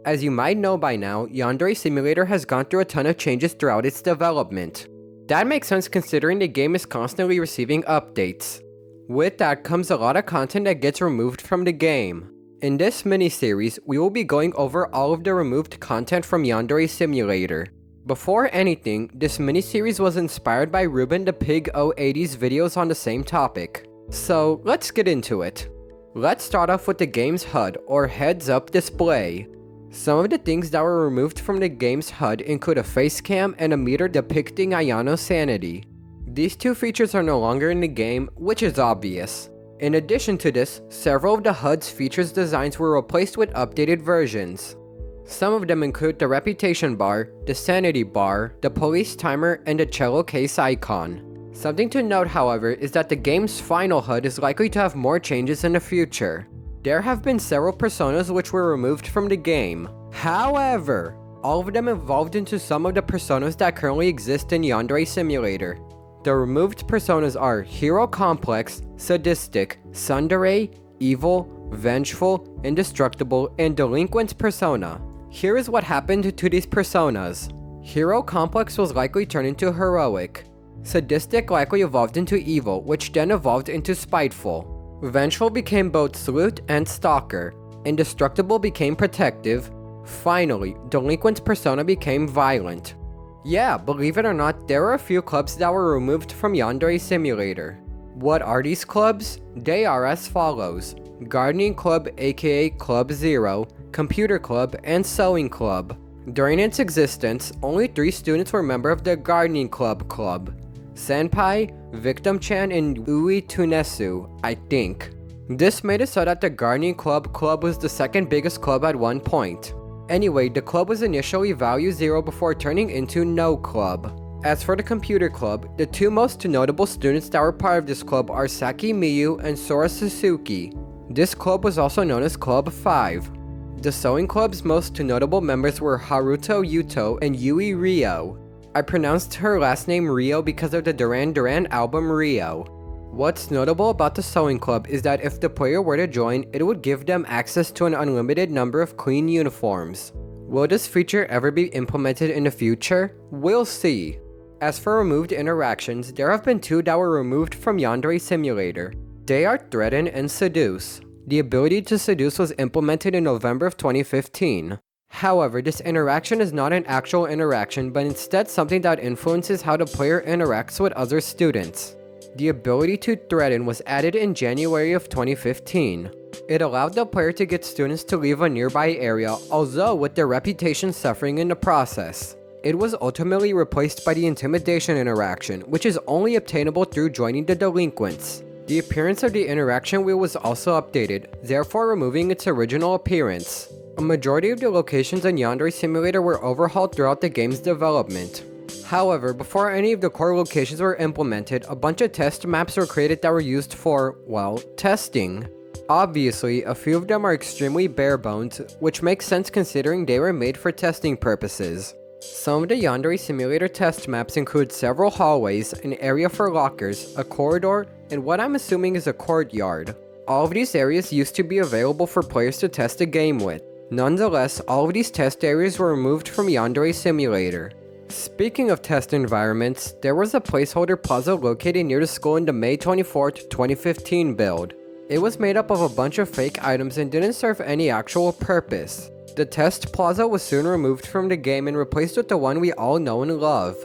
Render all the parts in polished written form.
As you might know by now, Yandere Simulator has gone through a ton of changes throughout its development. That makes sense considering the game is constantly receiving updates. With that comes a lot of content that gets removed from the game. In this mini-series, we will be going over all of the removed content from Yandere Simulator. Before anything, this mini-series was inspired by Ruben the Pig 080's videos on the same topic. So, let's get into it. Let's start off with the game's HUD, or heads-up display. Some of the things that were removed from the game's HUD include a face cam and a meter depicting Ayano's sanity. These two features are no longer in the game, which is obvious. In addition to this, several of the HUD's features designs were replaced with updated versions. Some of them include the reputation bar, the sanity bar, the police timer, and the cello case icon. Something to note, however, is that the game's final HUD is likely to have more changes in the future. There have been several personas which were removed from the game. However, all of them evolved into some of the personas that currently exist in Yandere Simulator. The removed personas are Hero Complex, Sadistic, Tsundere, Evil, Vengeful, Indestructible, and Delinquent persona. Here is what happened to these personas. Hero Complex was likely turned into Heroic. Sadistic likely evolved into Evil, which then evolved into Spiteful. Vengeful became both Sleuth and Stalker. Indestructible became Protective. Finally, Delinquent persona became Violent. Yeah, believe it or not, there are a few clubs that were removed from Yandere Simulator. What are these clubs? They are as follows: Gardening Club aka Club Zero, Computer Club, and Sewing Club. During its existence, only 3 students were members of the Gardening Club Senpai, Victim-chan, and Ui Tunesu, I think. This made it so that the Gardening Club was the second biggest club at one point. Anyway, the club was initially value 0 before turning into no club. As for the Computer Club, the 2 most notable students that were part of this club are Saki Miyu and Sora Suzuki. This club was also known as Club 5. The Sewing Club's most notable members were Haruto Yuto and Yui Ryo. I pronounced her last name Rio because of the Duran Duran album Rio. What's notable about the Sewing Club is that if the player were to join, it would give them access to an unlimited number of clean uniforms. Will this feature ever be implemented in the future? We'll see. As for removed interactions, there have been 2 that were removed from Yandere Simulator. They are Threaten and Seduce. The ability to seduce was implemented in November of 2015. However, this interaction is not an actual interaction, but instead something that influences how the player interacts with other students. The ability to threaten was added in January of 2015. It allowed the player to get students to leave a nearby area, although with their reputation suffering in the process. It was ultimately replaced by the intimidation interaction, which is only obtainable through joining the delinquents. The appearance of the interaction wheel was also updated, therefore removing its original appearance. A majority of the locations in Yandere Simulator were overhauled throughout the game's development. However, before any of the core locations were implemented, a bunch of test maps were created that were used for, well, testing. Obviously, a few of them are extremely bare bones, which makes sense considering they were made for testing purposes. Some of the Yandere Simulator test maps include several hallways, an area for lockers, a corridor, and what I'm assuming is a courtyard. All of these areas used to be available for players to test the game with. Nonetheless, all of these test areas were removed from Yandere Simulator. Speaking of test environments, there was a placeholder plaza located near the school in the May 24th, 2015 build. It was made up of a bunch of fake items and didn't serve any actual purpose. The test plaza was soon removed from the game and replaced with the one we all know and love.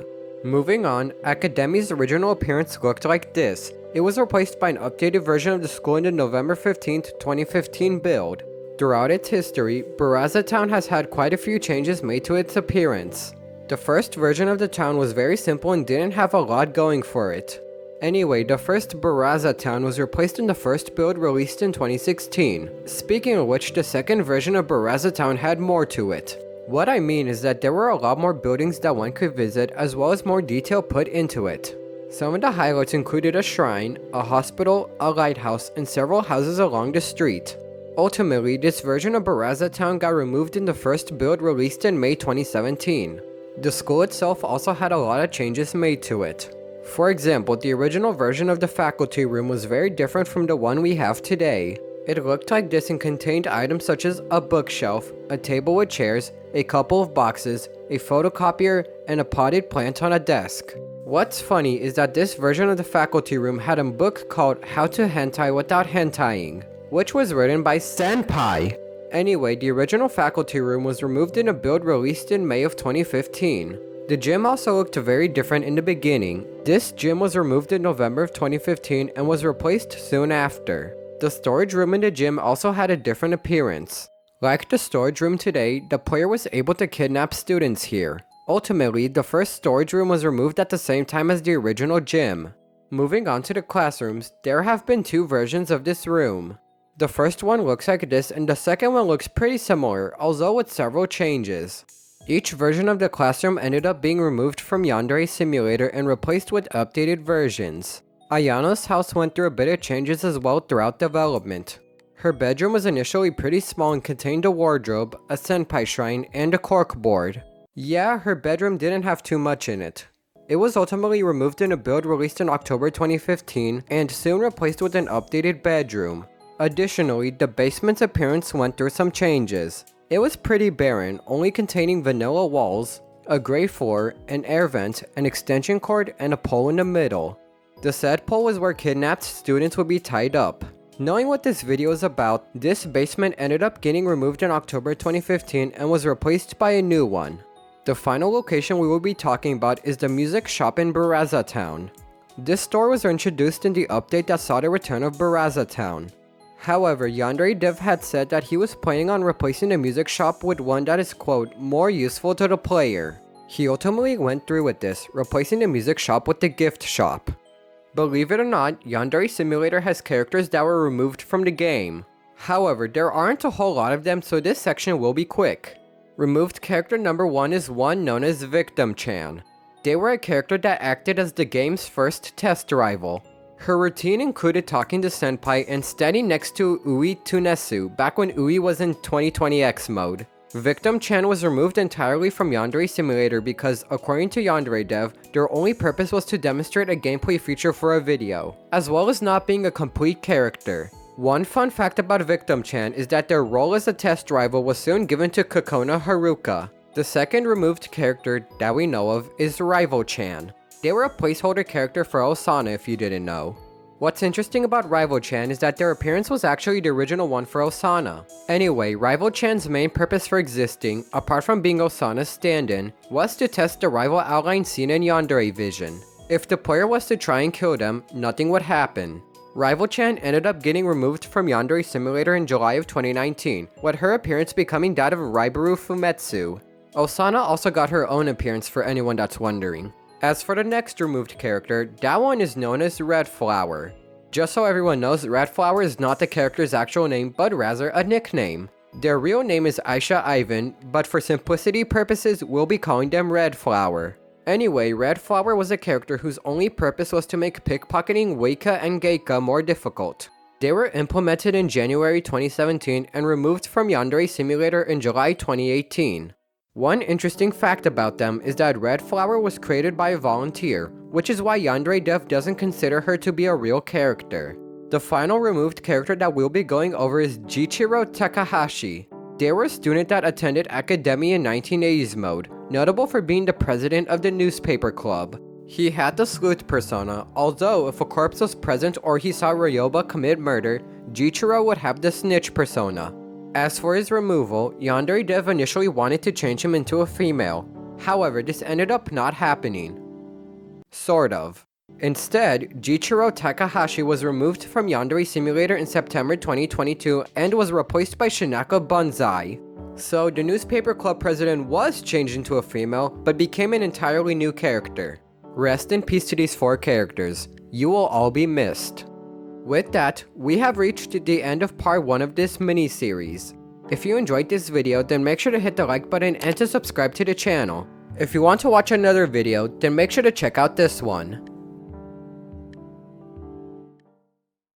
Moving on, Academy's original appearance looked like this. It was replaced by an updated version of the school in the November 15th, 2015 build. Throughout its history, Baraza Town has had quite a few changes made to its appearance. The first version of the town was very simple and didn't have a lot going for it. Anyway, the first Baraza Town was replaced in the first build released in 2016. Speaking of which, the second version of Baraza Town had more to it. What I mean is that there were a lot more buildings that one could visit, as well as more detail put into it. Some of the highlights included a shrine, a hospital, a lighthouse, and several houses along the street. Ultimately, this version of Baraza Town got removed in the first build released in May 2017. The school itself also had a lot of changes made to it. For example, the original version of the faculty room was very different from the one we have today. It looked like this and contained items such as a bookshelf, a table with chairs, a couple of boxes, a photocopier, and a potted plant on a desk. What's funny is that this version of the faculty room had a book called How to Hentai Without Hentaiing, which was written by Senpai. Anyway, the original faculty room was removed in a build released in May of 2015. The gym also looked very different in the beginning. This gym was removed in November of 2015 and was replaced soon after. The storage room in the gym also had a different appearance. Like the storage room today, the player was able to kidnap students here. Ultimately, the first storage room was removed at the same time as the original gym. Moving on to the classrooms, there have been two versions of this room. The first one looks like this and the second one looks pretty similar, although with several changes. Each version of the classroom ended up being removed from Yandere Simulator and replaced with updated versions. Ayano's house went through a bit of changes as well throughout development. Her bedroom was initially pretty small and contained a wardrobe, a senpai shrine, and a corkboard. Yeah, her bedroom didn't have too much in it. It was ultimately removed in a build released in October 2015 and soon replaced with an updated bedroom. Additionally, the basement's appearance went through some changes. It was pretty barren, only containing vanilla walls, a gray floor, an air vent, an extension cord, and a pole in the middle. The said pole was where kidnapped students would be tied up. Knowing what this video is about, this basement ended up getting removed in October 2015 and was replaced by a new one. The final location we will be talking about is the music shop in Baraza Town. This store was introduced in the update that saw the return of Baraza Town. However, Yandere Dev had said that he was planning on replacing the music shop with one that is, quote, more useful to the player. He ultimately went through with this, replacing the music shop with the gift shop. Believe it or not, Yandere Simulator has characters that were removed from the game. However, there aren't a whole lot of them, so this section will be quick. Removed character number 1 is one known as Victim-chan. They were a character that acted as the game's first test rival. Her routine included talking to Senpai and standing next to Ui Tunesu back when Ui was in 2020X mode. Victim-chan was removed entirely from Yandere Simulator because, according to Yandere Dev, their only purpose was to demonstrate a gameplay feature for a video, as well as not being a complete character. One fun fact about Victim-chan is that their role as a test rival was soon given to Kokona Haruka. The second removed character that we know of is Rival-chan. They were a placeholder character for Osana if you didn't know. What's interesting about Rival-chan is that their appearance was actually the original one for Osana. Anyway, Rival-chan's main purpose for existing, apart from being Osana's stand-in, was to test the rival outline seen in Yandere Vision. If the player was to try and kill them, nothing would happen. Rival-chan ended up getting removed from Yandere Simulator in July of 2019, with her appearance becoming that of Raibaru Fumetsu. Osana also got her own appearance for anyone that's wondering. As for the next removed character, that one is known as Red Flower. Just so everyone knows, Red Flower is not the character's actual name, but rather a nickname. Their real name is Aisha Ivan, but for simplicity purposes, we'll be calling them Red Flower. Anyway, Red Flower was a character whose only purpose was to make pickpocketing Weika and Geika more difficult. They were implemented in January 2017 and removed from Yandere Simulator in July 2018. One interesting fact about them is that Red Flower was created by a volunteer, which is why Yandere Dev doesn't consider her to be a real character. The final removed character that we'll be going over is Jichiro Takahashi. They were a student that attended Academia in 1980s mode, notable for being the president of the newspaper club. He had the sleuth persona, although if a corpse was present or he saw Ryoba commit murder, Jichiro would have the snitch persona. As for his removal, Yandere Dev initially wanted to change him into a female. However, this ended up not happening. Sort of. Instead, Jichiro Takahashi was removed from Yandere Simulator in September 2022 and was replaced by Shinaka Banzai. So, the newspaper club president was changed into a female, but became an entirely new character. Rest in peace to these 4 characters. You will all be missed. With that, we have reached the end of part 1 of this mini-series. If you enjoyed this video, then make sure to hit the like button and to subscribe to the channel. If you want to watch another video, then make sure to check out this one.